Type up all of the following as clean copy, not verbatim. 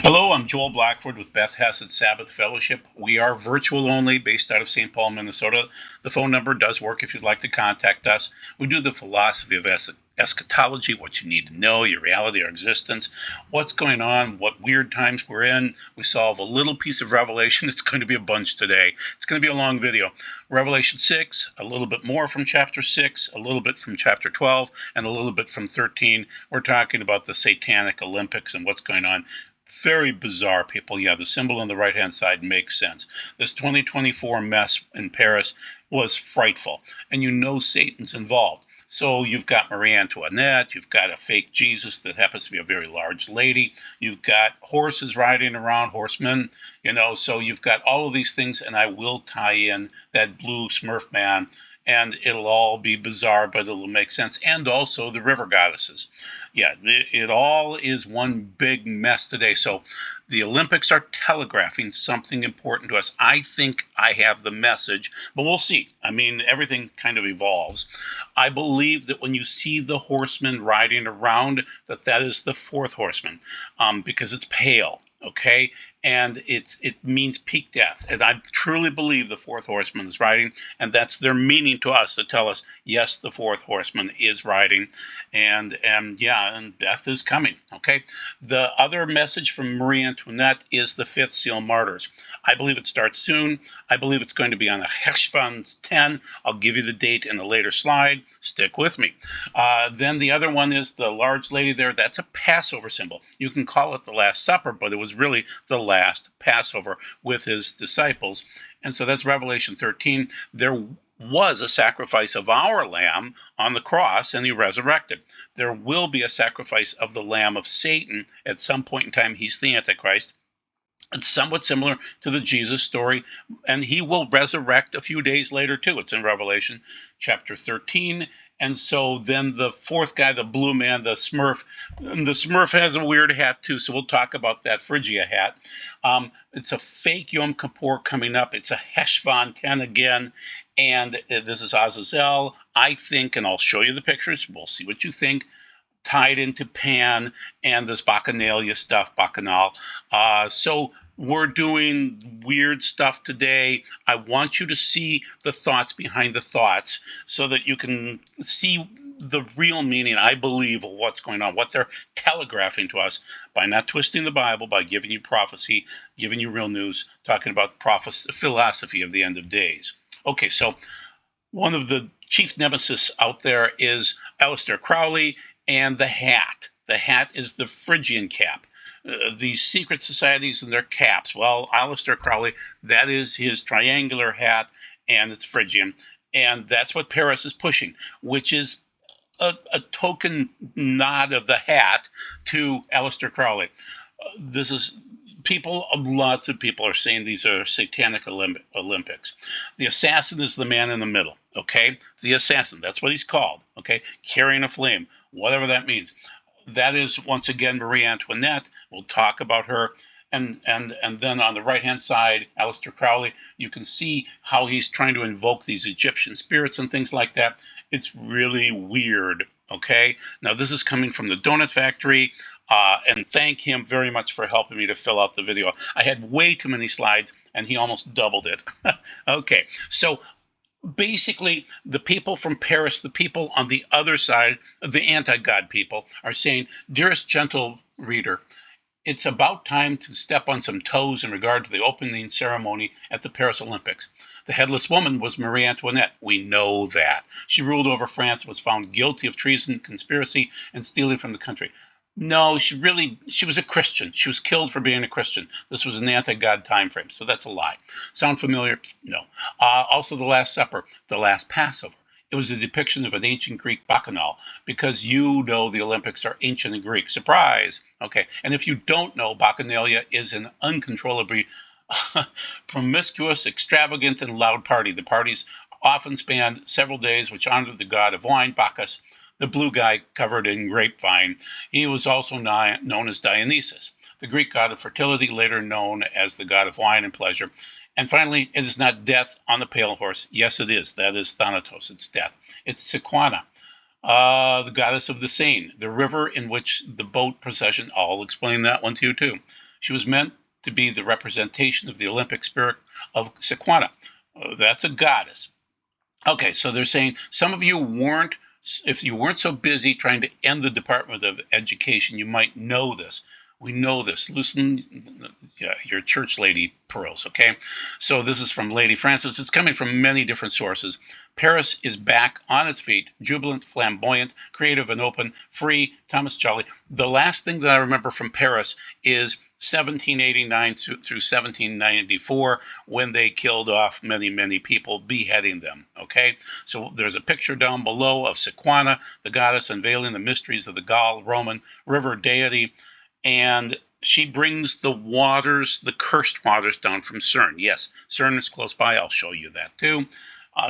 Hello, I'm Joel Blackford with Beth Hesed Sabbath Fellowship. We are virtual only, based out of St. Paul, Minnesota. The phone number does work if you'd like to contact us. We do the philosophy of eschatology, what you need to know, your reality, our existence, what's going on, what weird times we're in. We solve a little piece of Revelation. It's going to be a bunch today. It's going to be a long video. Revelation 6, a little bit more from chapter 6, a little bit from chapter 12, and a little bit from 13. We're talking about the Satanic Olympics and what's going on. Very bizarre, people. Yeah, the symbol on the right-hand side makes sense. This 2024 mess in Paris was frightful, and you know Satan's involved. So you've got Marie Antoinette, you've got a fake Jesus that happens to be a very large lady, you've got horses riding around, horsemen, so you've got all of these things, and I will tie in that blue Smurf man, and it'll all be bizarre, but it'll make sense, and also the river goddesses. Yeah, it all is one big mess today. So the Olympics are telegraphing something important to us. I think I have the message, but we'll see. I mean, everything kind of evolves. I believe that when you see the horseman riding around, that is the fourth horseman, because it's pale. Okay, and it means peak death, and I truly believe the fourth horseman is riding, and that's their meaning to us, to tell us, yes, the fourth horseman is riding, and death is coming. Okay, the other message from Marie Antoinette is the fifth seal martyrs. I believe it starts soon. I believe it's going to be on a Cheshvan 10. I'll give you the date in a later slide. Stick with me. Then the other one is the large lady there. That's a Passover symbol. You can call it the Last Supper, but it was really the last Passover with his disciples. And so that's Revelation 13. There was a sacrifice of our lamb on the cross, and he resurrected. There will be a sacrifice of the lamb of Satan at some point in time. He's the Antichrist. It's somewhat similar to the Jesus story, and he will resurrect a few days later too. It's in Revelation chapter 13. And so then the fourth guy, the blue man, the Smurf has a weird hat too, so we'll talk about that Phrygia hat. It's a fake Yom Kippur coming up. It's a Cheshvan 10 again, and this is Azazel, I think, and I'll show you the pictures. We'll see what you think. Tied into Pan and this Bacchanalia stuff, Bacchanal. So we're doing weird stuff today. I want you to see the thoughts behind the thoughts so that you can see the real meaning, I believe, of what's going on, what they're telegraphing to us by not twisting the Bible, by giving you prophecy, giving you real news, talking about philosophy of the end of days. Okay, so one of the chief nemesis out there is Aleister Crowley and the hat. The hat is the Phrygian cap. These secret societies and their caps. Well, Aleister Crowley, that is his triangular hat, and it's Phrygian. And that's what Paris is pushing, which is a token nod of the hat to Aleister Crowley. This is lots of people are saying these are satanic Olympics. The assassin is the man in the middle, okay? The assassin, that's what he's called, okay? Carrying a flame, whatever that means. That is, once again, Marie Antoinette. We'll talk about her. And then on the right-hand side, Aleister Crowley, you can see how he's trying to invoke these Egyptian spirits and things like that. It's really weird, okay? Now, this is coming from the Donut Factory, and thank him very much for helping me to fill out the video. I had way too many slides, and he almost doubled it. Okay, so basically, the people from Paris, the people on the other side, the anti-God people, are saying, dearest gentle reader, it's about time to step on some toes in regard to the opening ceremony at the Paris Olympics. The headless woman was Marie Antoinette. We know that. She ruled over France, was found guilty of treason, conspiracy, and stealing from the country. No, she was a Christian. She was killed for being a Christian. This was an anti-God time frame, so that's a lie. Sound familiar? No. Also, the Last Supper, the last Passover. It was a depiction of an ancient Greek bacchanal, because you know the Olympics are ancient and Greek. Surprise! Okay, and if you don't know, Bacchanalia is an uncontrollably promiscuous, extravagant, and loud party. The parties often spanned several days, which honored the god of wine, Bacchus, the blue guy covered in grapevine. He was also known as Dionysus, the Greek god of fertility, later known as the god of wine and pleasure. And finally, it is not death on the pale horse. Yes, it is. That is Thanatos. It's death. It's Sequana, the goddess of the Seine, the river in which the boat procession, I'll explain that one to you too. She was meant to be the representation of the Olympic spirit of Sequana. That's a goddess. Okay, so they're saying some of you weren't, if you weren't so busy trying to end the Department of Education, you might know this. We know this. Loosen your church lady pearls, okay? So this is from Lady Francis. It's coming from many different sources. Paris is back on its feet, jubilant, flamboyant, creative and open, free, Thomas Jolly. The last thing that I remember from Paris is 1789 through 1794, when they killed off many, many people, beheading them, okay? So there's a picture down below of Sequana, the goddess unveiling the mysteries of the Gaul-Roman river deity, and she brings the waters, the cursed waters, down from Cern. Yes, Cern is close by. I'll show you that too.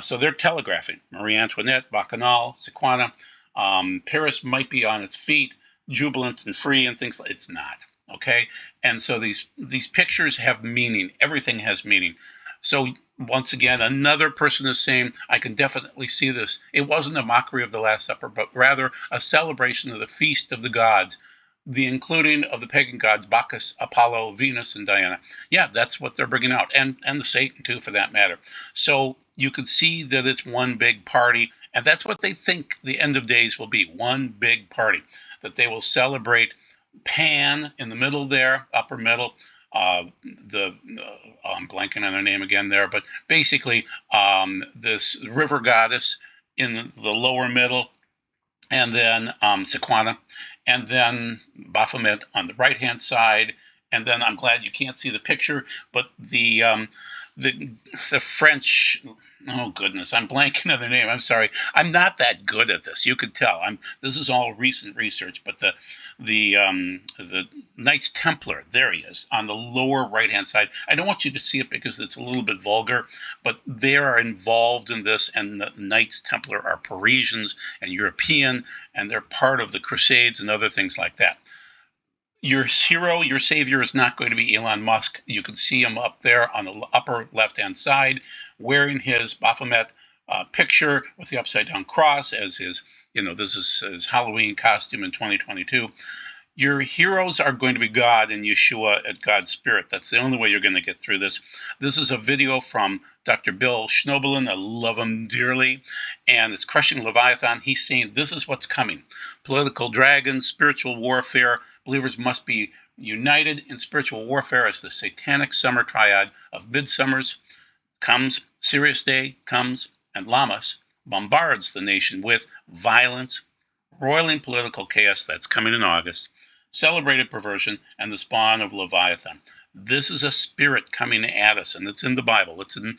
So they're telegraphing. Marie Antoinette, Bacchanal, Sequana. Paris might be on its feet, jubilant and free and things like. It's not, okay? And so these pictures have meaning. Everything has meaning. So once again, another person is saying, I can definitely see this. It wasn't a mockery of the Last Supper, but rather a celebration of the feast of the gods, the including of the pagan gods, Bacchus, Apollo, Venus, and Diana. Yeah, that's what they're bringing out, and the Satan too, for that matter. So you can see that it's one big party, and that's what they think the end of days will be, one big party, that they will celebrate Pan in the middle there, upper middle, I'm blanking on her name again there, but basically this river goddess in the lower middle, and then Sequana, and then Baphomet on the right-hand side, and then I'm glad you can't see the picture, but the French, oh goodness, I'm blanking on the name. I'm sorry. I'm not that good at this. You could tell. This is all recent research, but the Knights Templar, there he is on the lower right-hand side. I don't want you to see it because it's a little bit vulgar, but they are involved in this, and the Knights Templar are Parisians and European, and they're part of the Crusades and other things like that. Your hero, your savior, is not going to be Elon Musk. You can see him up there on the upper left-hand side wearing his Baphomet picture with the upside-down cross as his, this is his Halloween costume in 2022. Your heroes are going to be God and Yeshua at God's Spirit. That's the only way you're going to get through this. This is a video from Dr. Bill Schnoebelen. I love him dearly. And it's Crushing Leviathan. He's saying this is what's coming. Political dragons, spiritual warfare. Believers must be united in spiritual warfare as the satanic summer triad of midsummers comes, Sirius Day comes, and Lammas bombards the nation with violence, roiling political chaos that's coming in August, celebrated perversion, and the spawn of Leviathan. This is a spirit coming at us, and it's in the Bible. It's in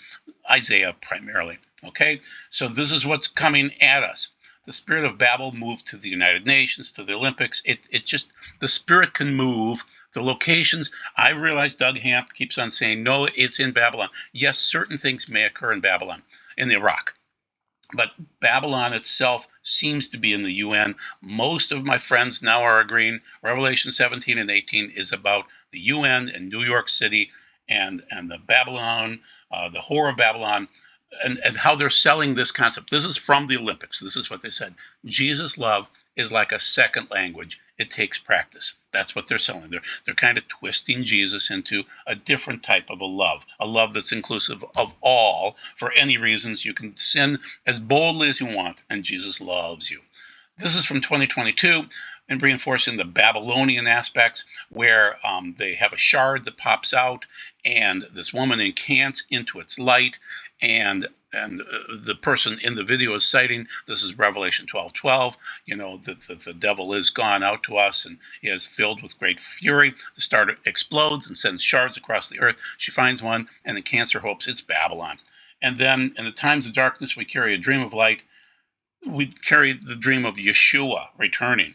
Isaiah primarily, okay? So this is what's coming at us. The spirit of Babel moved to the United Nations, to the Olympics. It just, the spirit can move. The locations, I realize Doug Hamp keeps on saying, no, it's in Babylon. Yes, certain things may occur in Babylon, in Iraq. But Babylon itself seems to be in the UN. Most of my friends now are agreeing Revelation 17 and 18 is about the UN and New York City and the Babylon, the whore of Babylon, and how they're selling this concept. This is from the Olympics. This is what they said. Jesus' love is like a second language. It takes practice. That's what they're selling. They're kind of twisting Jesus into a different type of a love that's inclusive of all. For any reasons, you can sin as boldly as you want, and Jesus loves you. This is from 2022, and reinforcing the Babylonian aspects, where they have a shard that pops out, and this woman incants into its light, and the person in the video is citing, this is Revelation 12:12, the devil is gone out to us, and he is filled with great fury. The star explodes and sends shards across the earth. She finds one and encants her hopes. It's Babylon. And then in the times of darkness, we carry a dream of light. We carry the dream of Yeshua returning.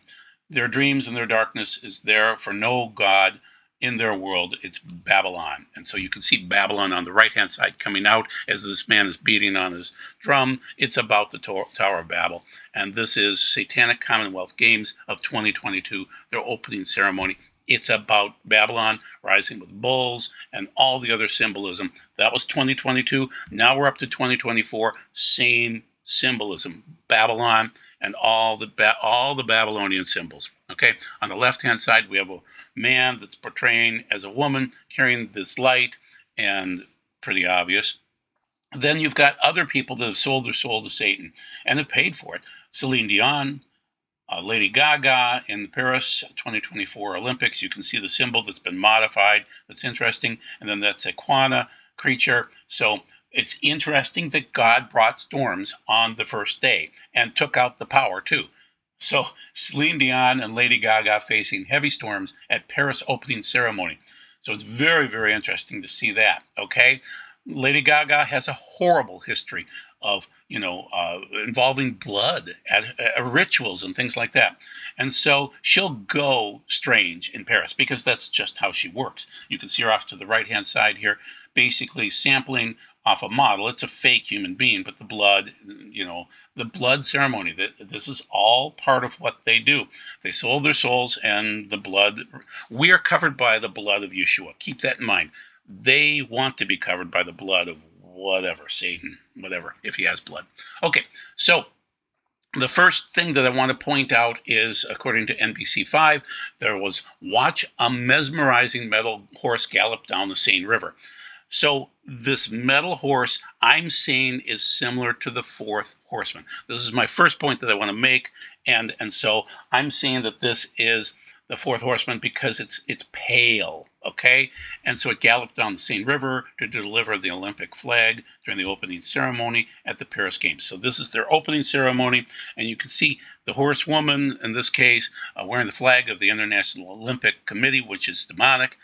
Their dreams and their darkness is there for no God in their world. It's Babylon. And so you can see Babylon on the right-hand side coming out as this man is beating on his drum. It's about the Tower of Babel. And this is Satanic Commonwealth Games of 2022, their opening ceremony. It's about Babylon rising with bulls and all the other symbolism. That was 2022. Now we're up to 2024. Same symbolism. Babylon and all the Babylonian symbols. Okay, on the left-hand side, we have a man that's portraying as a woman carrying this light, and pretty obvious. Then you've got other people that have sold their soul to Satan and have paid for it. Celine Dion, Lady Gaga in the Paris 2024 Olympics. You can see the symbol that's been modified. That's interesting. And then that's Sequana creature. So it's interesting that God brought storms on the first day and took out the power too. So Celine Dion and Lady Gaga facing heavy storms at Paris opening ceremony. So it's very, very interesting to see that. Okay. Lady Gaga has a horrible history of, involving blood at rituals and things like that. And so she'll go strange in Paris because that's just how she works. You can see her off to the right-hand side here, basically sampling off a model. It's a fake human being, but the blood, the blood ceremony, this is all part of what they do. They sold their souls, and the blood, we are covered by the blood of Yeshua. Keep that in mind. They want to be covered by the blood of whatever, Satan, whatever, if he has blood. Okay, so the first thing that I want to point out is, according to NBC5, there was watch a mesmerizing metal horse gallop down the Seine River. So this metal horse, I'm saying, is similar to the fourth horseman. This is my first point that I want to make, and so I'm saying that this is the fourth horseman because it's pale, okay? And so it galloped down the Seine River to deliver the Olympic flag during the opening ceremony at the Paris Games. So this is their opening ceremony, and you can see the horsewoman, in this case, wearing the flag of the International Olympic Committee, which is demonic,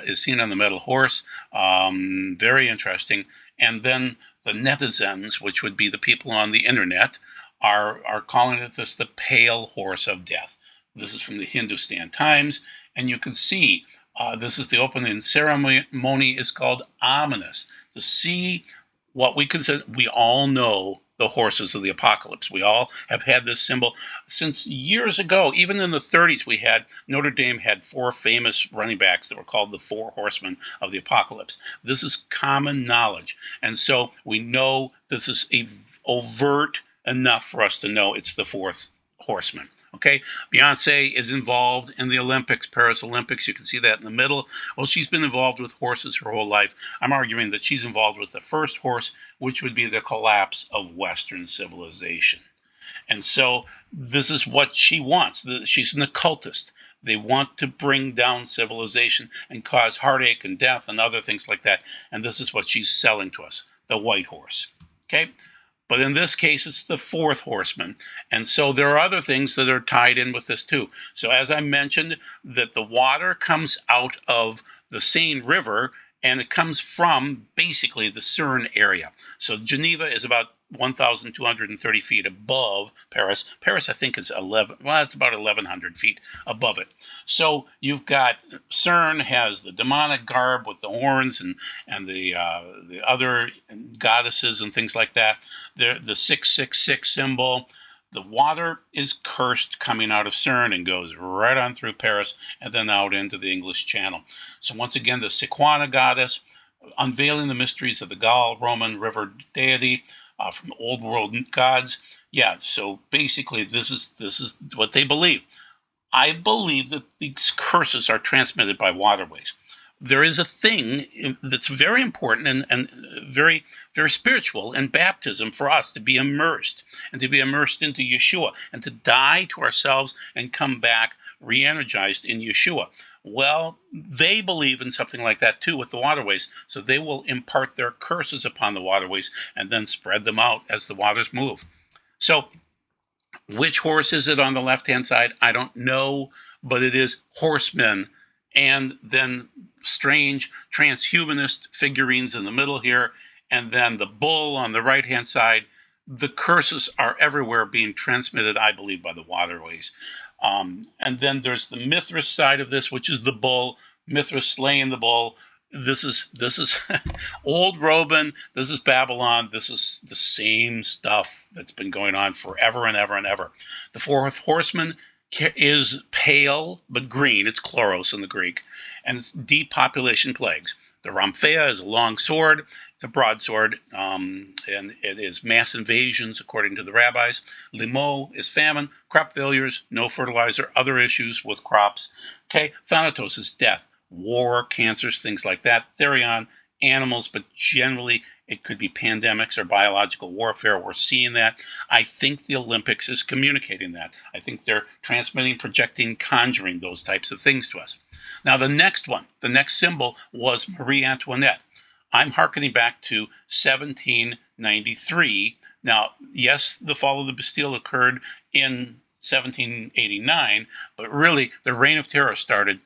is seen on the metal horse. Very interesting. And then the netizens, which would be the people on the internet, are calling it this the pale horse of death. This is from the Hindustan Times, and you can see this is the opening ceremony is called ominous. To see what we consider, we all know the horses of the apocalypse. We all have had this symbol since years ago. Even in the 30s, Notre Dame had 4 famous running backs that were called the 4 horsemen of the apocalypse. This is common knowledge, and so we know this is overt enough for us to know it's the fourth horseman. Okay, Beyonce is involved in the Olympics, Paris Olympics. You can see that in the middle. Well, she's been involved with horses her whole life. I'm arguing that she's involved with the first horse, which would be the collapse of Western civilization. And so this is what she wants. She's an occultist. They want to bring down civilization and cause heartache and death and other things like that. And this is what she's selling to us, the white horse. Okay? But in this case, it's the fourth horseman. And so there are other things that are tied in with this too. So as I mentioned, that the water comes out of the Seine River, and it comes from basically the Cern area. So Geneva is about 1,230 feet above Paris. Paris, I think, is it's about 1,100 feet above it. So you've got Cern has the demonic garb with the horns and the other goddesses and things like that. The 666 symbol. The water is cursed coming out of Cern and goes right on through Paris and then out into the English Channel. So once again, the Sequana goddess, unveiling the mysteries of the Gaul-Roman river deity from old world gods. Yeah, so basically this is what they believe. I believe that these curses are transmitted by waterways. There is a thing that's very important and very, very spiritual in baptism for us to be immersed and to be immersed into Yeshua and to die to ourselves and come back re-energized in Yeshua. Well, they believe in something like that too with the waterways. So they will impart their curses upon the waterways and then spread them out as the waters move. So which horse is it on the left-hand side? I don't know, but it is horsemen. And then strange transhumanist figurines in the middle here, and then the bull on the right-hand side. The curses are everywhere being transmitted, I believe, by the waterways. And then there's the Mithras side of this, which is the bull, Mithras slaying the bull. This is old Roman. This is Babylon. This is the same stuff that's been going on forever and ever and ever. The fourth horseman is pale but green. It's chloros in the Greek, and it's depopulation plagues. The Ramphea is a long sword. It's a broadsword, and it is mass invasions, according to the rabbis. Limo is famine, crop failures, no fertilizer, other issues with crops. Okay, Thanatos is death, war, cancers, things like that. Therion, animals, but generally it could be pandemics or biological warfare. We're seeing that. I think the Olympics is communicating that. I think they're transmitting, projecting, conjuring those types of things to us. Now, the next one, the next symbol was Marie Antoinette. I'm hearkening back to 1793. Now, yes, the fall of the Bastille occurred in 1789, but really the Reign of Terror started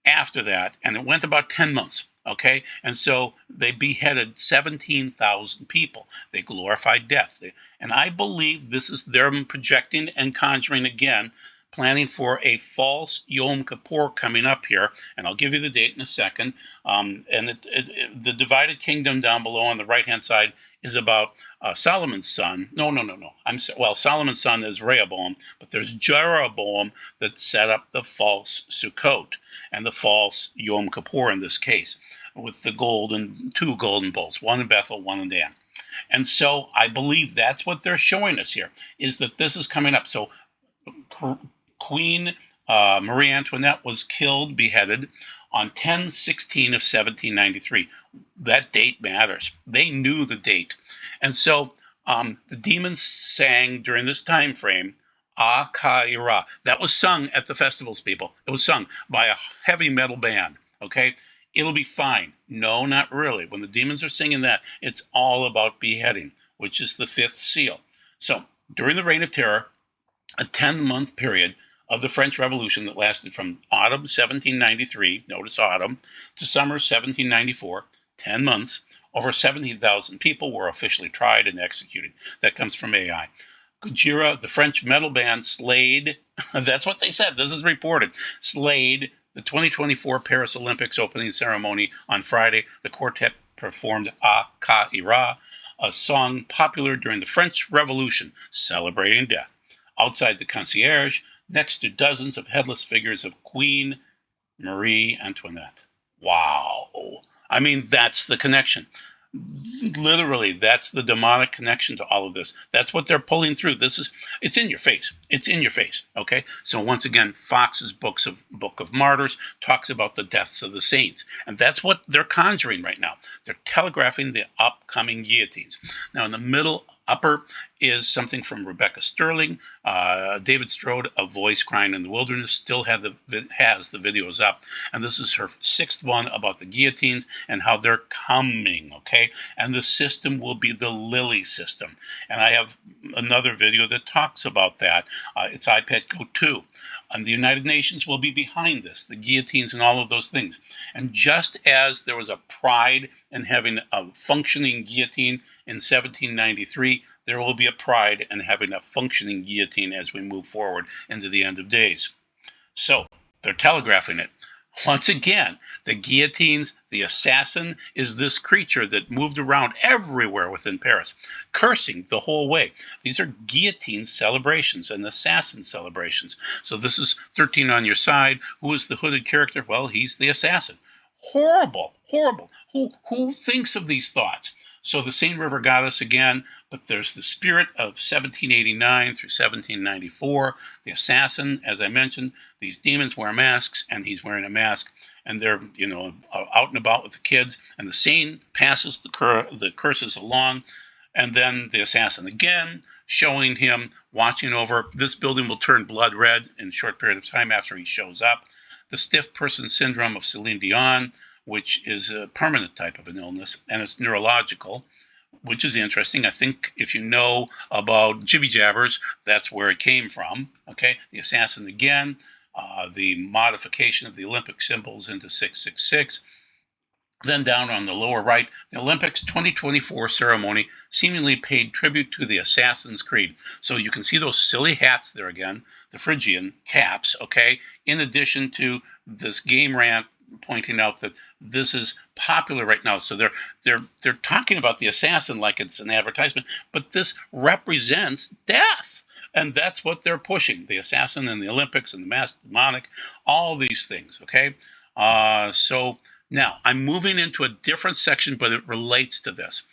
after that, and it went about 10 months. Okay, and so they beheaded 17,000 people. They glorified death. And I believe this is them projecting and conjuring again, planning for a false Yom Kippur coming up here. And I'll give you the date in a second. The divided kingdom down below on the right-hand side is about Solomon's son. No. Solomon's son is Rehoboam, but there's Jeroboam that set up the false Sukkot and the false Yom Kippur in this case, with the two golden bulls, one in Bethel, one in Dan. And so I believe that's what they're showing us here, is that this is coming up. So Queen Marie Antoinette was killed, beheaded, on 10/16 of 1793. That date matters. They knew the date. And so the demons sang during this time frame, Akaira. That was sung at the festivals, people. It was sung by a heavy metal band, okay? It'll be fine. No, not really. When the demons are singing that, it's all about beheading, which is the fifth seal. So during the Reign of Terror, a 10-month period of the French Revolution that lasted from autumn 1793, notice autumn, to summer 1794, 10 months, over 17,000 people were officially tried and executed. That comes from AI. Gojira, the French metal band, slayed, that's what they said, this is reported, slayed the 2024 Paris Olympics opening ceremony on Friday. The quartet performed A Ka Ira, a song popular during the French Revolution, celebrating death. Outside the concierge, next to dozens of headless figures of Queen Marie Antoinette. Wow. I mean, that's the connection. Literally, that's the demonic connection to all of this. That's what they're pulling through. It's in your face. It's in your face. Okay. So once again, Fox's Book of Martyrs talks about the deaths of the saints, and that's what they're conjuring right now. They're telegraphing the upcoming guillotines. Now, in the middle upper is something from Rebecca Sterling. David Strode, A Voice Crying in the Wilderness, still has the videos up. And this is her sixth one about the guillotines and how they're coming, okay? And the system will be the Lily system. And I have another video that talks about that. It's iPad Go 2. And the United Nations will be behind this, the guillotines and all of those things. And just as there was a pride in having a functioning guillotine in 1793, there will be a pride in having a functioning guillotine as we move forward into the end of days. So they're telegraphing it. Once again, the guillotines, the assassin is this creature that moved around everywhere within Paris, cursing the whole way. These are guillotine celebrations and assassin celebrations. So this is 13 on your side. Who is the hooded character? Well, he's the assassin. Horrible, horrible. Who thinks of these thoughts? So the Seine River got us again, but there's the spirit of 1789 through 1794. The assassin, as I mentioned, these demons wear masks, and he's wearing a mask, and they're, out and about with the kids, and the Seine passes the curses along, and then the assassin again, showing him, watching over. This building will turn blood red in a short period of time after he shows up. The stiff person syndrome of Celine Dion, which is a permanent type of an illness, and it's neurological, which is interesting. I think if you know about jibby jabbers, that's where it came from. Okay, the assassin again, the modification of the Olympic symbols into 666. Then down on the lower right, the Olympics 2024 ceremony seemingly paid tribute to the Assassin's Creed. So you can see those silly hats there again, the Phrygian caps, okay, in addition to this game rant pointing out that this is popular right now. So they're talking about the assassin like it's an advertisement, but this represents death. And that's what they're pushing, the assassin and the Olympics and the mass demonic, all these things, okay? So now I'm moving into a different section, but it relates to this.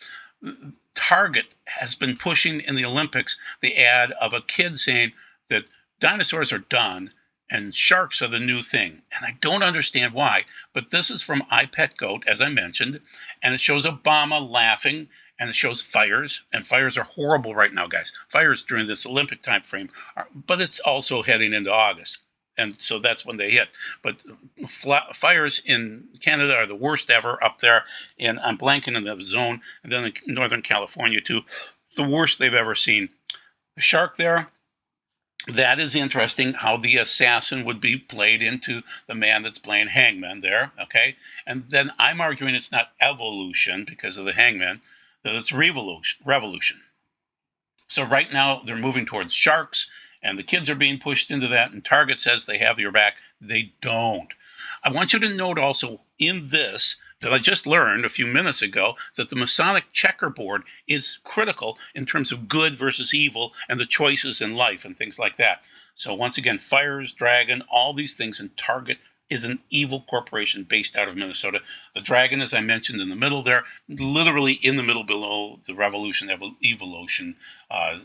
Target has been pushing in the Olympics the ad of a kid saying that dinosaurs are done and sharks are the new thing. And I don't understand why, but this is from I Pet Goat, as I mentioned, and it shows Obama laughing, and it shows fires, and fires are horrible right now, guys. Fires during this Olympic time frame, but it's also heading into August. And so that's when they hit. But fires in Canada are the worst ever up there. And I'm blanking in the zone. And then in Northern California, too. The worst they've ever seen. The shark there, that is interesting how the assassin would be played into the man that's playing hangman there. Okay. And then I'm arguing it's not evolution because of the hangman, that it's revolution. So right now they're moving towards sharks, and the kids are being pushed into that, and Target says they have your back. They don't. I want you to note also in this that I just learned a few minutes ago that the Masonic checkerboard is critical in terms of good versus evil and the choices in life and things like that. So once again, fires, dragon, all these things, and Target is an evil corporation based out of Minnesota. The dragon, as I mentioned in the middle there, literally in the middle below the revolution, evolution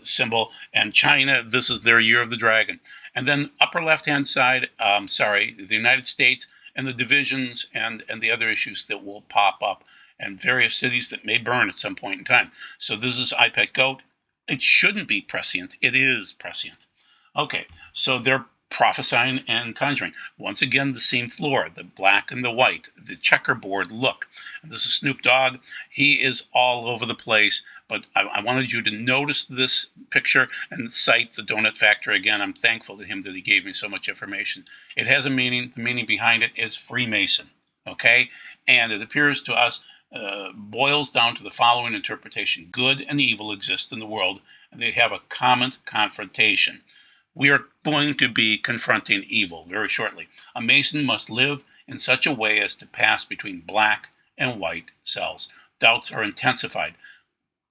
symbol. And China, this is their year of the dragon. And then upper left-hand side, the United States and the divisions and the other issues that will pop up and various cities that may burn at some point in time. So this is I Pet Goat. It shouldn't be prescient. It is prescient. Okay, so they're prophesying and conjuring. Once again, the same floor, the black and the white, the checkerboard look. And this is Snoop Dogg. He is all over the place, but I wanted you to notice this picture and cite the Donut Factory again. I'm thankful to him that he gave me so much information. It has a meaning. The meaning behind it is Freemason, okay? And it appears to us, boils down to the following interpretation. Good and evil exist in the world, and they have a common confrontation. We are going to be confronting evil very shortly. A Mason must live in such a way as to pass between black and white cells. Doubts are intensified,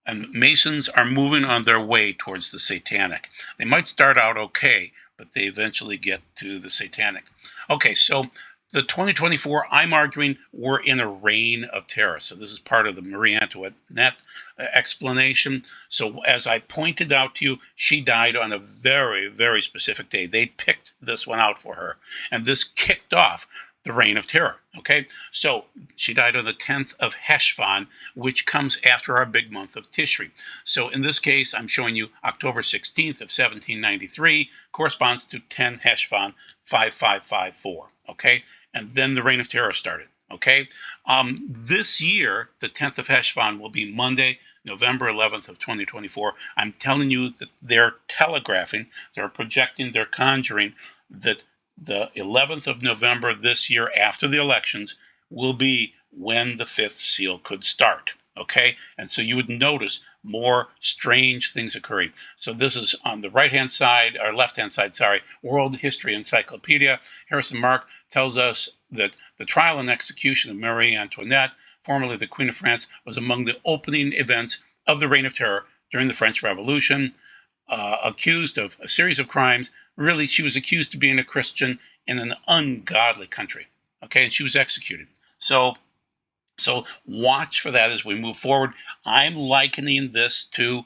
and Masons are moving on their way towards the Satanic. They might start out okay, but they eventually get to the Satanic. Okay, so the 2024, I'm arguing we're in a reign of terror. So this is part of the Marie Antoinette explanation. So as I pointed out to you, she died on a very, very specific day. They picked this one out for her. And this kicked off the reign of terror. Okay, so she died on the 10th of Cheshvan, which comes after our big month of Tishri. So in this case, I'm showing you October 16th of 1793 corresponds to 10 Cheshvan 5554. Okay, and then the reign of terror started. Okay, this year, the 10th of Cheshvan will be Monday, November 11th of 2024. I'm telling you that they're telegraphing, they're projecting, they're conjuring that the 11th of November this year after the elections will be when the fifth seal could start. Okay, and so you would notice more strange things occurring. So this is on the right-hand side, or left-hand side, sorry, World History Encyclopedia. Harrison Mark tells us that the trial and execution of Marie Antoinette, formerly the Queen of France, was among the opening events of the Reign of Terror during the French Revolution. Accused of a series of crimes. Really, she was accused of being a Christian in an ungodly country. Okay, and she was executed. So watch for that as we move forward. I'm likening this to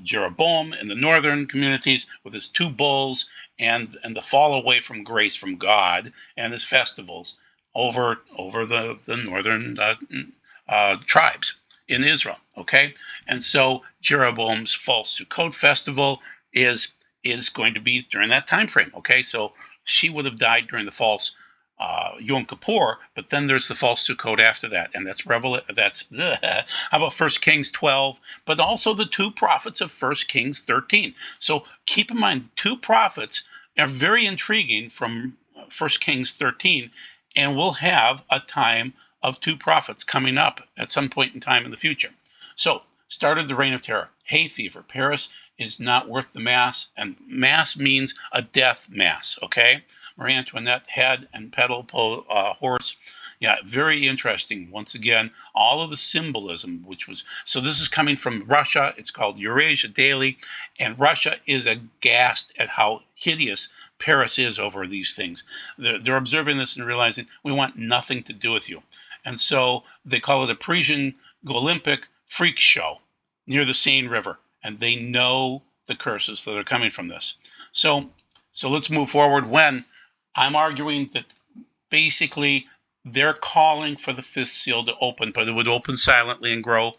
Jeroboam in the northern communities with his two bulls and the fall away from grace from God and his festivals over the northern tribes in Israel. Okay, and so Jeroboam's false Sukkot festival is going to be during that time frame. Okay, so she would have died during the false Yom Kippur, but then there's the false Sukkot after that, and that's how about 1 Kings 12, but also the two prophets of 1 Kings 13. So keep in mind, the two prophets are very intriguing from 1 Kings 13, and we'll have a time of two prophets coming up at some point in time in the future. So started the reign of terror. Hay fever. Paris is not worth the mass, and mass means a death mass, okay? Marie Antoinette, head and pedal horse. Yeah, very interesting. Once again, all of the symbolism, so this is coming from Russia. It's called Eurasia Daily, and Russia is aghast at how hideous Paris is over these things. They're observing this and realizing we want nothing to do with you. And so they call it a Parisian Olympic freak show near the Seine River, and they know the curses that are coming from this. So let's move forward. When I'm arguing that basically they're calling for the fifth seal to open, but it would open silently and grow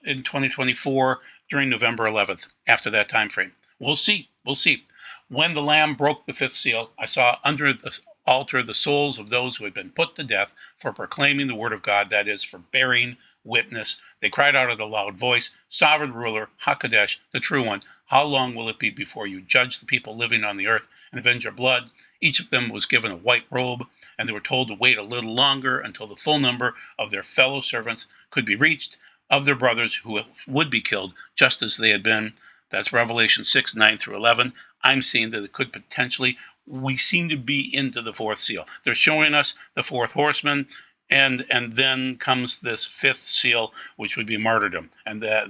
in 2024 during November 11th, after that time frame. We'll see. We'll see. When the Lamb broke the fifth seal, I saw under the altar the souls of those who had been put to death for proclaiming the word of God, that is, for bearing witness. They cried out at a loud voice, Sovereign ruler, HaKadosh, the true one, how long will it be before you judge the people living on the earth and avenge your blood? Each of them was given a white robe, and they were told to wait a little longer until the full number of their fellow servants could be reached, of their brothers who would be killed, just as they had been. That's Revelation 6, 9 through 11. I'm seeing that it could potentially, we seem to be into the fourth seal. They're showing us the fourth horseman, and then comes this fifth seal, which would be martyrdom. And that,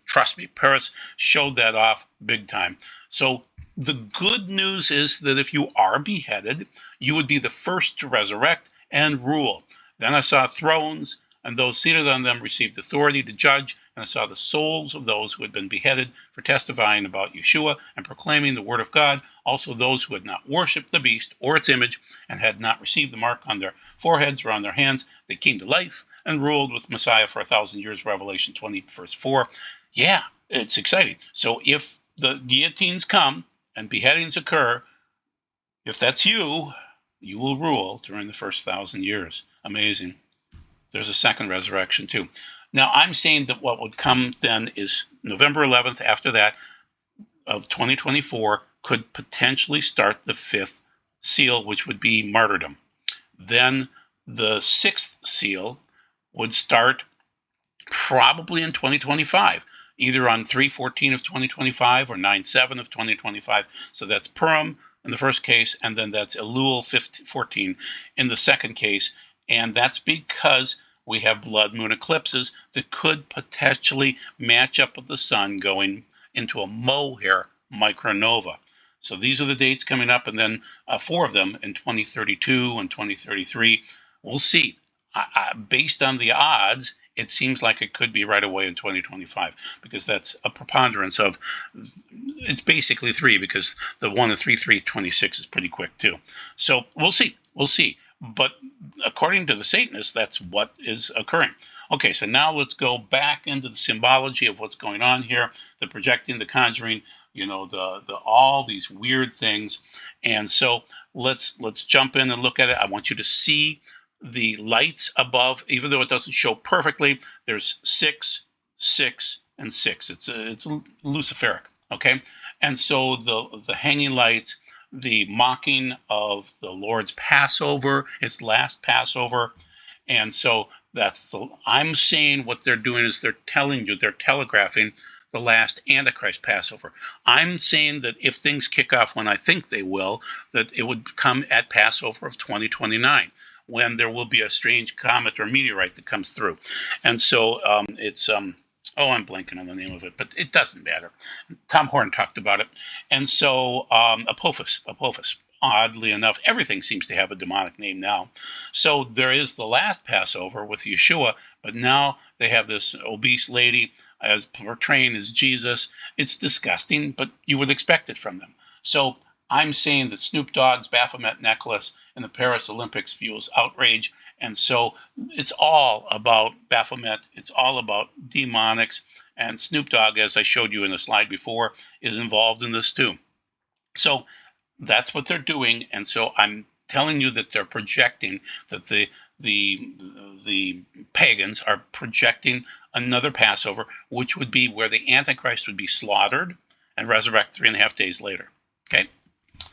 trust me, Paris showed that off big time. So the good news is that if you are beheaded, you would be the first to resurrect and rule. Then I saw thrones, and those seated on them received authority to judge, and I saw the souls of those who had been beheaded for testifying about Yeshua and proclaiming the word of God, also those who had not worshipped the beast or its image and had not received the mark on their foreheads or on their hands. They came to life and ruled with Messiah for 1,000 years, Revelation 20, verse 4. Yeah, it's exciting. So if the guillotines come and beheadings occur, if that's you, you will rule during the first 1,000 years. Amazing. There's a second resurrection too. Now, I'm saying that what would come then is November 11th, after that, of 2024, could potentially start the fifth seal, which would be martyrdom. Then the sixth seal would start probably in 2025, either on 3/14 of 2025 or 9/7 of 2025. So that's Purim in the first case, and then that's Elul 14 in the second case. And that's because we have blood moon eclipses that could potentially match up with the sun going into a mohair micronova. So these are the dates coming up, and then 4 of them in 2032 and 2033. We'll see. Based on the odds, it seems like it could be right away in 2025, because that's a preponderance of, it's basically 3, because the 1 of 3/3/26 is pretty quick too. So we'll see. We'll see. But according to the Satanists, that's what is occurring. Okay, so now let's go back into the symbology of what's going on here, the projecting, the conjuring, the all these weird things. And so let's jump in and look at it. I want you to see the lights above, even though it doesn't show perfectly. There's 6, 6, and 6. It's luciferic, okay? And so the hanging lights, the mocking of the Lord's Passover, his last Passover. And so I'm saying what they're doing is they're telling you, they're telegraphing the last Antichrist Passover. I'm saying that if things kick off when I think they will, that it would come at Passover of 2029, when there will be a strange comet or meteorite that comes through. And so it's I'm blanking on the name of it, but it doesn't matter. Tom Horn talked about it. And so Apophis, oddly enough, everything seems to have a demonic name now. So there is the last Passover with Yeshua, but now they have this obese lady as portraying as Jesus. It's disgusting, but you would expect it from them. So I'm saying that Snoop Dogg's Baphomet necklace in the Paris Olympics fuels outrage. And so it's all about Baphomet. It's all about demonics. And Snoop Dogg, as I showed you in the slide before, is involved in this too. So that's what they're doing. And so I'm telling you that they're projecting, that the pagans are projecting another Passover, which would be where the Antichrist would be slaughtered and resurrect 3.5 days later. Okay?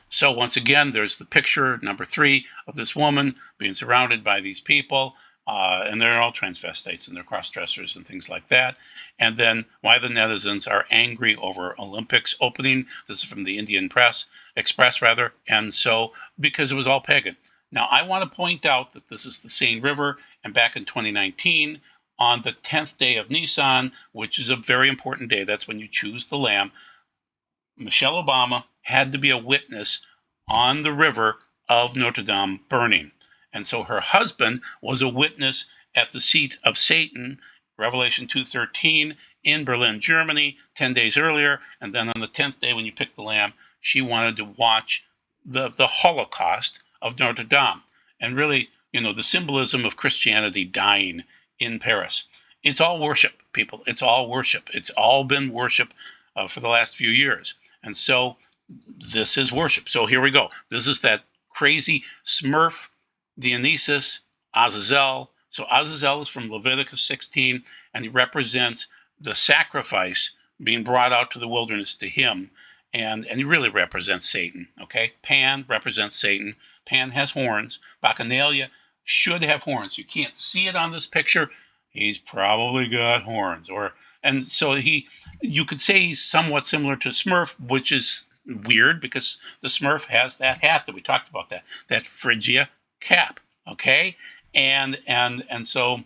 So once again, there's the picture, number 3, of this woman being surrounded by these people, and they're all transvestites and they're cross-dressers and things like that. And then why the netizens are angry over Olympics opening. This is from the Indian Express, and so because it was all pagan. Now, I want to point out that this is the Seine River, and back in 2019, on the 10th day of Nisan, which is a very important day, that's when you choose the lamb, Michelle Obama had to be a witness on the river of Notre Dame burning. And so her husband was a witness at the seat of Satan, Revelation 2:13, in Berlin, Germany, 10 days earlier. And then on the 10th day, when you pick the lamb, she wanted to watch the Holocaust of Notre Dame. And really, the symbolism of Christianity dying in Paris. It's all worship, people. It's all worship. It's all been worship for the last few years. And so this is worship. So here we go. This is that crazy Smurf, Dionysus, Azazel. So Azazel is from Leviticus 16, and he represents the sacrifice being brought out to the wilderness to him. And he really represents Satan, okay? Pan represents Satan. Pan has horns. Bacchanalia should have horns. You can't see it on this picture. He's probably got horns. And so you could say he's somewhat similar to Smurf, which is weird because the Smurf has that hat that we talked about, that Phrygia cap, okay? And so,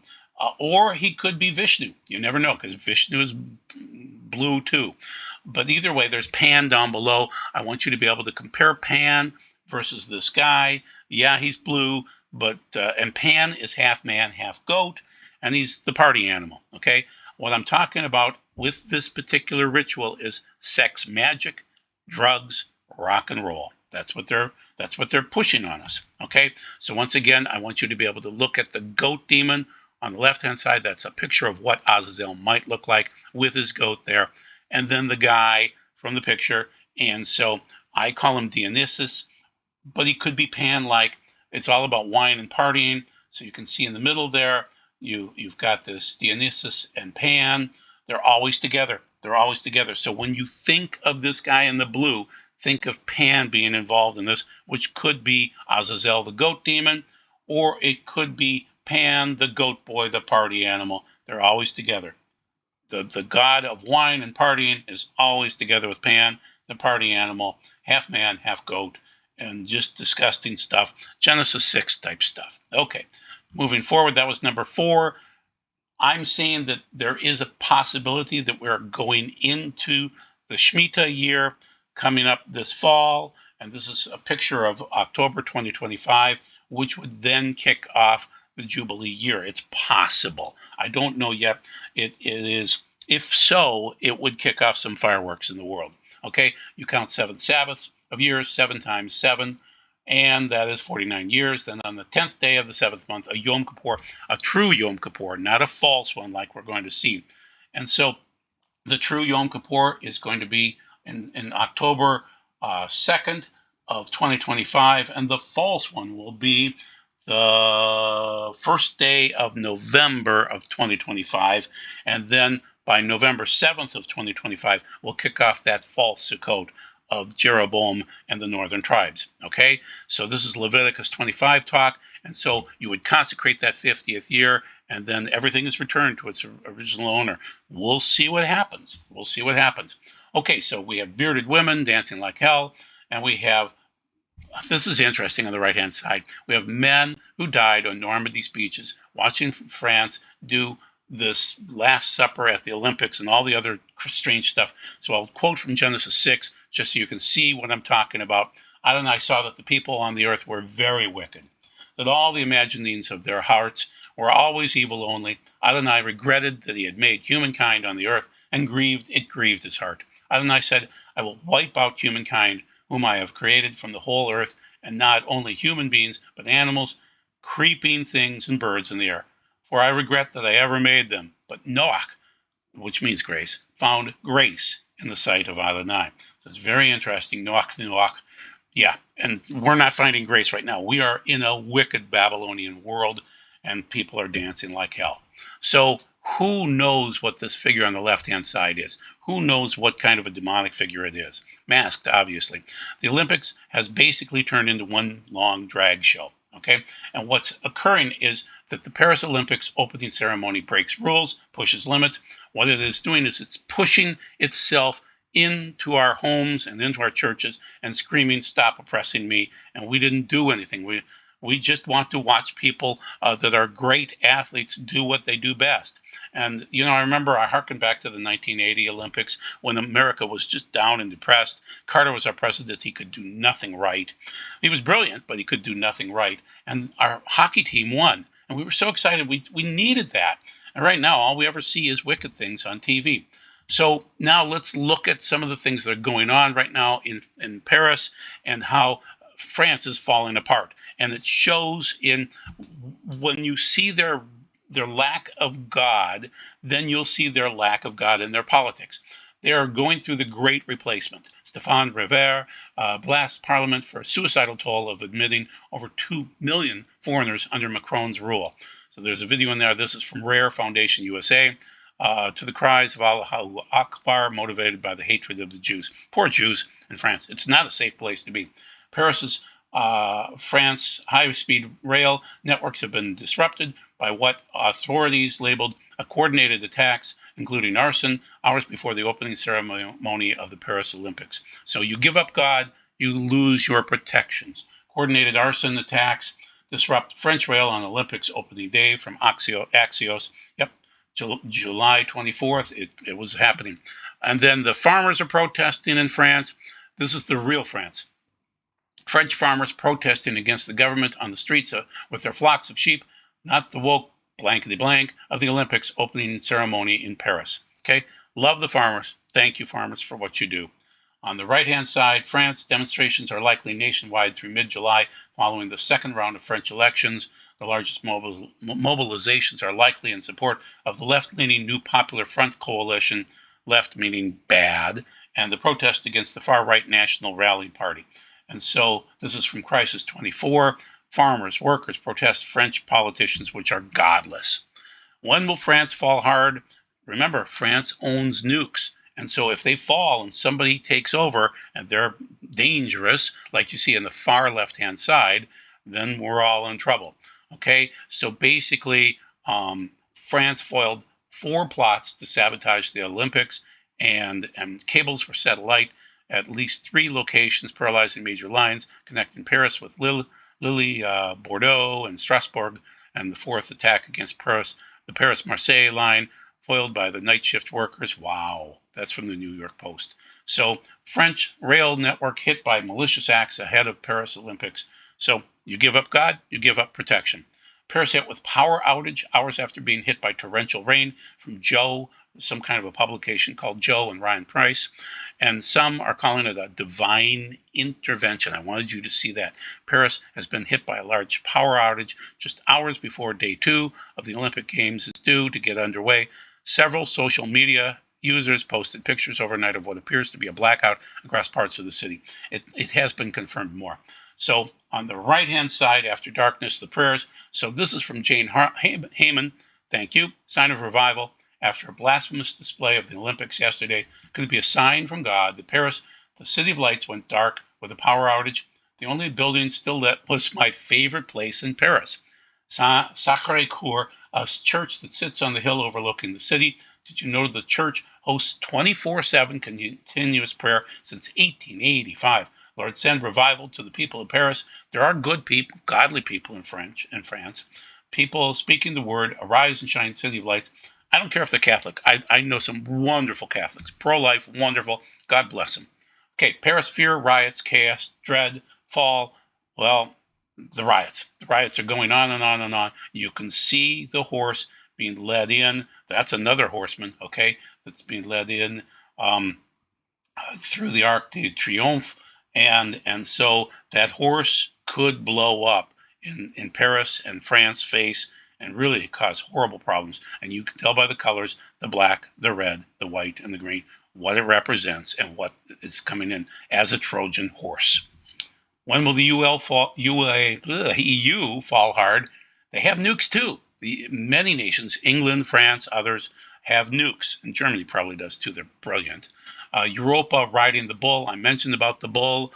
or he could be Vishnu. You never know, because Vishnu is blue too. But either way, there's Pan down below. I want you to be able to compare Pan versus this guy. Yeah, he's blue, but and Pan is half man, half goat, and he's the party animal, okay? What I'm talking about with this particular ritual is sex magic, drugs, rock and roll. That's what they're pushing on us, okay? So once again, I want you to be able to look at the goat demon on the left-hand side. That's a picture of what Azazel might look like with his goat there. And then the guy from the picture. And so I call him Dionysus, but he could be Pan-like. It's all about wine and partying. So you can see in the middle there, you've got this Dionysus and Pan. They're always together. They're always together. So when you think of this guy in the blue, think of Pan being involved in this, which could be Azazel, the goat demon, or it could be Pan, the goat boy, the party animal. They're always together. The god of wine and partying is always together with Pan, the party animal, half man, half goat, and just disgusting stuff. Genesis 6 type stuff. Okay, moving forward, that was number 4. I'm saying that there is a possibility that we're going into the Shemitah year coming up this fall, and this is a picture of October 2025, which would then kick off the Jubilee year. It's possible. I don't know yet. It is. If so, it would kick off some fireworks in the world. Okay, you count 7 Sabbaths of years, 7 times 7, and that is 49 years. Then on the 10th day of the 7th month, a Yom Kippur, a true Yom Kippur, not a false one like we're going to see. And so the true Yom Kippur is going to be in October 2nd of 2025, and the false one will be the first day of November of 2025, and then by November 7th of 2025, we'll kick off that false Sukkot of Jeroboam and the northern tribes, okay? So this is Leviticus 25 talk, and so you would consecrate that 50th year, and then everything is returned to its original owner. We'll see what happens. We'll see what happens. Okay, so we have bearded women dancing like hell, and we have, this is interesting on the right-hand side, we have men who died on Normandy's beaches watching France do this Last Supper at the Olympics and all the other strange stuff. So I'll quote from Genesis 6, just so you can see what I'm talking about. Adonai saw that the people on the earth were very wicked, that all the imaginings of their hearts were always evil only. Adonai regretted that he had made humankind on the earth, and it grieved his heart. Adonai said, I will wipe out humankind, whom I have created from the whole earth, and not only human beings, but animals, creeping things, and birds in the air. For I regret that I ever made them. But Noach, which means grace, found grace in the sight of Adonai. So it's very interesting. Noach. Yeah, and we're not finding grace right now. We are in a wicked Babylonian world, and people are dancing like hell. So who knows what this figure on the left-hand side is? Who knows what kind of a demonic figure it is? Masked, obviously. The Olympics has basically turned into one long drag show. Okay, and what's occurring is that the Paris Olympics opening ceremony breaks rules, pushes limits. What it is doing is it's pushing itself into our homes and into our churches and screaming, stop oppressing me. And we didn't do anything. We just want to watch people that are great athletes do what they do best. And, I remember I harken back to the 1980 Olympics when America was just down and depressed. Carter was our president. He could do nothing right. He was brilliant, but he could do nothing right. And our hockey team won. And we were so excited. We needed that. And right now, all we ever see is wicked things on TV. So now let's look at some of the things that are going on right now in Paris and how France is falling apart. And it shows in when you see their lack of God, then you'll see their lack of God in their politics. They are going through the great replacement. Seine River blasts Parliament for a suicidal toll of admitting over 2 million foreigners under Macron's rule. So there's a video in there. This is from Rare Foundation USA. To the cries of Allahu Akbar, motivated by the hatred of the Jews. Poor Jews in France. It's not a safe place to be. Paris's France high-speed rail networks have been disrupted by what authorities labeled a coordinated attacks, including arson, hours before the opening ceremony of the Paris Olympics. So you give up God, you lose your protections. Coordinated arson attacks disrupt French rail on Olympics opening day from Axios. Yep. July 24th, it was happening. And then the farmers are protesting in France. This is the real France. French farmers protesting against the government on the streets with their flocks of sheep, not the woke blankety blank of the Olympics opening ceremony in Paris. Okay? Love the farmers. Thank you, farmers, for what you do. On the right-hand side, France, demonstrations are likely nationwide through mid-July following the second round of French elections. The largest mobilizations are likely in support of the left-leaning New Popular Front coalition, left meaning bad, and the protest against the far-right National Rally Party. And so this is from Crisis 24. Farmers, workers protest French politicians, which are godless. When will France fall hard? Remember, France owns nukes. And so if they fall and somebody takes over and they're dangerous, like you see in the far left-hand side, then we're all in trouble. Okay, so basically, France foiled 4 plots to sabotage the Olympics, and cables were set alight at least 3 locations, paralyzing major lines connecting Paris with Lille, Bordeaux, and Strasbourg, and the 4th attack against Paris, the Paris-Marseille line, foiled by the night shift workers. Wow, that's from the New York Post. So French rail network hit by malicious acts ahead of Paris Olympics. So you give up God, you give up protection. Paris hit with power outage hours after being hit by torrential rain from Joe, some kind of a publication called Joe and Ryan Price. And some are calling it a divine intervention. I wanted you to see that. Paris has been hit by a large power outage just hours before day 2 of the Olympic Games is due to get underway. Several social media users posted pictures overnight of what appears to be a blackout across parts of the city. It has been confirmed more. So on the right-hand side, after darkness, the prayers. So this is from Jane Heyman. Thank you. Sign of revival. After a blasphemous display of the Olympics yesterday, could it be a sign from God that Paris, the city of lights, went dark with a power outage? The only building still lit was my favorite place in Paris, Sacré-Cœur, a church that sits on the hill overlooking the city. Did you know the church hosts 24/7 continuous prayer since 1885? Lord, send revival to the people of Paris. There are good people, godly people in France. People speaking the word, arise and shine, city of lights. I don't care if they're Catholic. I know some wonderful Catholics. Pro-life, wonderful. God bless them. Okay, Paris, fear, riots, chaos, dread, fall. Well, the riots. The riots are going on and on and on. You can see the horse being led in. That's another horseman, okay, that's being led in through the Arc de Triomphe. And so that horse could blow up in Paris and France face and really cause horrible problems. And you can tell by the colors, the black, the red, the white, and the green, what it represents and what is coming in as a Trojan horse. When will the EU fall hard? They have nukes too. Many nations, England, France, others, have nukes. And Germany probably does too. They're brilliant. Europa riding the bull. I mentioned about the bull.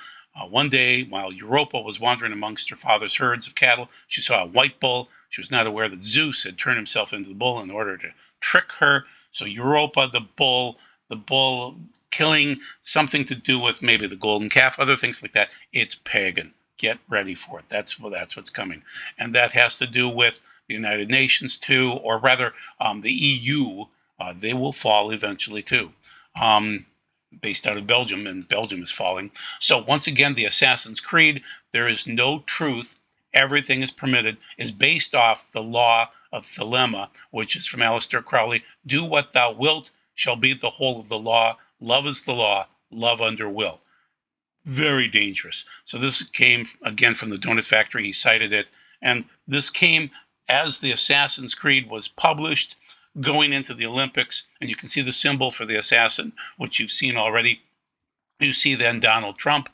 One day, while Europa was wandering amongst her father's herds of cattle, she saw a white bull. She was not aware that Zeus had turned himself into the bull in order to trick her. So Europa, the bull killing, something to do with maybe the golden calf, other things like that. It's pagan, Get ready for it. That's what's coming. And that has to do with the United Nations too, or rather the EU. They will fall eventually too. Based out of Belgium, and Belgium is falling. So once again, the Assassin's Creed, there is no truth. Everything is permitted, is based off the law of Thelema, which is from Aleister Crowley. Do what thou wilt shall be the whole of the law. Love is the law. Love under will. Very dangerous. So this came, again, from the Donut Factory. He cited it. And this came as the Assassin's Creed was published, going into the Olympics. And you can see the symbol for the assassin, which you've seen already. You see then Donald Trump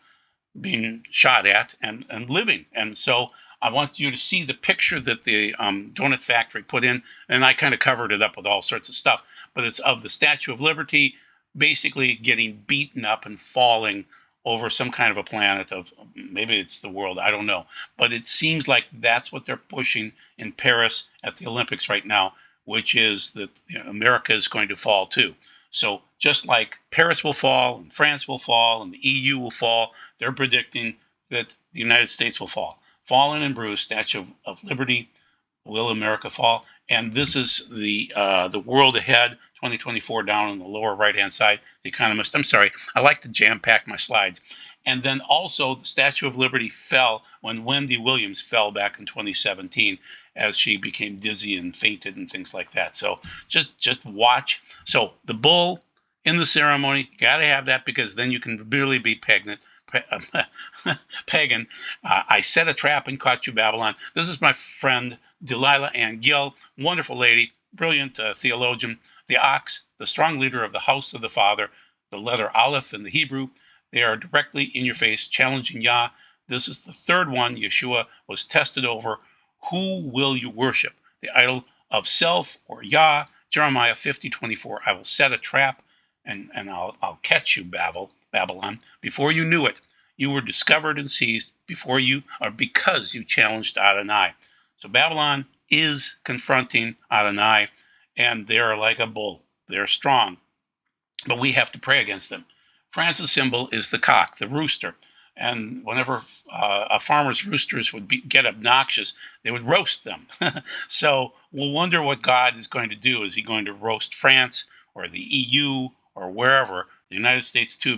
being shot at and living. And so I want you to see the picture that the Donut Factory put in. And I kind of covered it up with all sorts of stuff. But it's of the Statue of Liberty basically getting beaten up and falling over some kind of a planet of, maybe it's the world, I don't know. But it seems like that's what they're pushing in Paris at the Olympics right now, which is that America is going to fall too. So just like Paris will fall and France will fall and the EU will fall, they're predicting that the United States will fall. Fallen and bruised, Statue of Liberty, will America fall? And this is the world ahead, 2024, down on the lower right-hand side, The Economist. I'm sorry, I like to jam-pack my slides. And then also the Statue of Liberty fell when Wendy Williams fell back in 2017 as she became dizzy and fainted and things like that. So just watch. So the bull in the ceremony, got to have that, because then you can really be pagan. I set a trap and caught you, Babylon. This is my friend Delilah Ann Gill, wonderful lady, brilliant theologian. The ox, the strong leader of the house of the Father, the letter Aleph in the Hebrew. They are directly in your face, challenging Yah. This is the third one Yeshua was tested over. Who will you worship? The idol of self or Yah? Jeremiah 50:24. I will set a trap and I'll catch you, Babylon. Before you knew it, you were discovered and seized because you challenged Adonai. So Babylon is confronting Adonai, and they're like a bull. They're strong, but we have to pray against them. France's symbol is the cock, the rooster. And whenever a farmer's roosters would get obnoxious, they would roast them. So we'll wonder what God is going to do. Is he going to roast France or the EU or wherever? The United States too,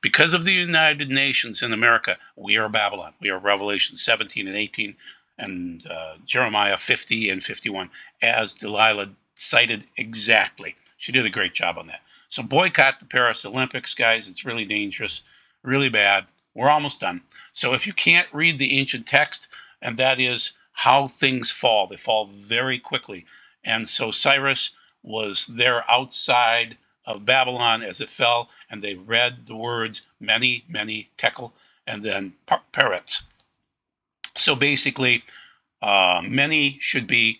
because of the United Nations in America, we are Babylon. We are Revelation 17 and 18 and Jeremiah 50 and 51, as Delilah cited exactly. She did a great job on that. So boycott the Paris Olympics, guys. It's really dangerous, really bad. We're almost done. So if you can't read the ancient text, and that is how things fall, they fall very quickly. And so Cyrus was there outside of Babylon as it fell, and they read the words many, many, tekel, and then parets. So basically, many should be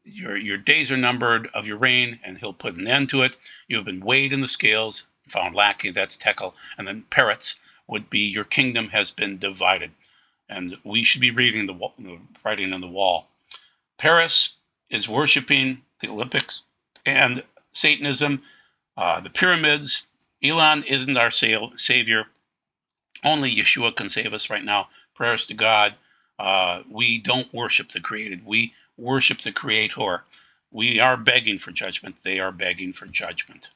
your days are numbered of your reign, and he'll put an end to it. You have been weighed in the scales, found lacking. That's tekel, and then parets would be your kingdom has been divided, and we should be reading the writing on the wall. Paris is worshiping the Olympics and Satanism, the pyramids. Elon isn't our savior. Only Yeshua can save us right now. Prayers to God. We don't worship the created. We worship the Creator. We are begging for judgment. They are begging for judgment.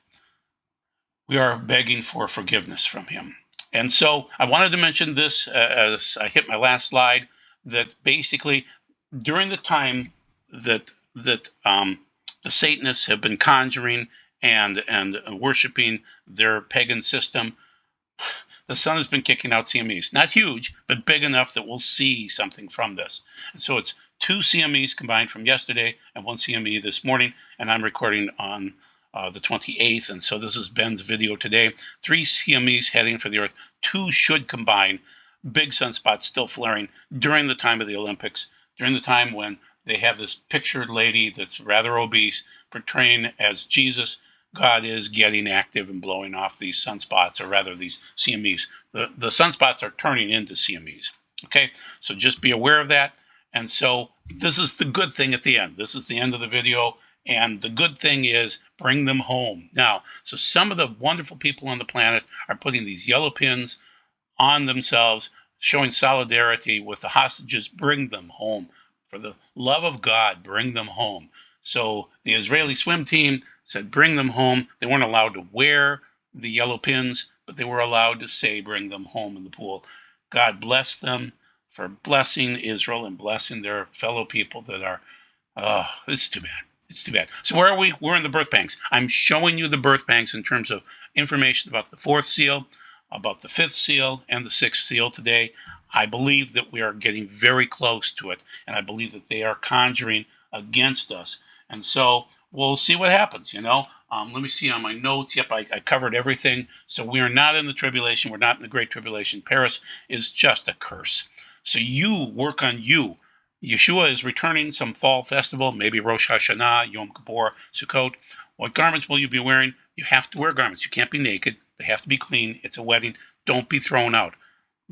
We are begging for forgiveness from him. And so I wanted to mention this as I hit my last slide, that basically during the time that the Satanists have been conjuring and worshiping their pagan system, the sun has been kicking out CMEs. Not huge, but big enough that we'll see something from this. And so it's 2 CMEs combined from yesterday and 1 CME this morning, and I'm recording on the 28th, and so this is Ben's video today. 3 CMEs heading for the Earth. 2 should combine. Big sunspots still flaring during the time of the Olympics, during the time when they have this pictured lady that's rather obese, portraying as Jesus. God is getting active and blowing off these sunspots, or rather these CMEs. The sunspots are turning into CMEs. Okay, so just be aware of that. And so this is the good thing at the end. This is the end of the video. And the good thing is bring them home. Now, so some of the wonderful people on the planet are putting these yellow pins on themselves, showing solidarity with the hostages. Bring them home. For the love of God, bring them home. So the Israeli swim team said, bring them home. They weren't allowed to wear the yellow pins, but they were allowed to say, bring them home in the pool. God bless them for blessing Israel and blessing their fellow people that are, it's too bad. It's too bad. So where are we? We're in the birth pangs. I'm showing you the birth pangs in terms of information about the fourth seal, about the fifth seal, and the sixth seal today. I believe that we are getting very close to it, and I believe that they are conjuring against us. And so we'll see what happens, Let me see on my notes. Yep, I covered everything. So we are not in the tribulation. We're not in the Great Tribulation. Paris is just a curse. So you work on you. Yeshua is returning, some fall festival, maybe Rosh Hashanah, Yom Kippur, Sukkot. What garments will you be wearing? You have to wear garments. You can't be naked. They have to be clean. It's a wedding. Don't be thrown out.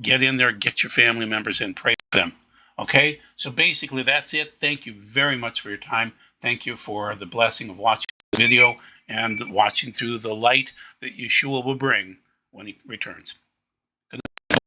Get in there, get your family members in, pray for them. Okay? So basically, that's it. Thank you very much for your time. Thank you for the blessing of watching the video and watching through the light that Yeshua will bring when he returns.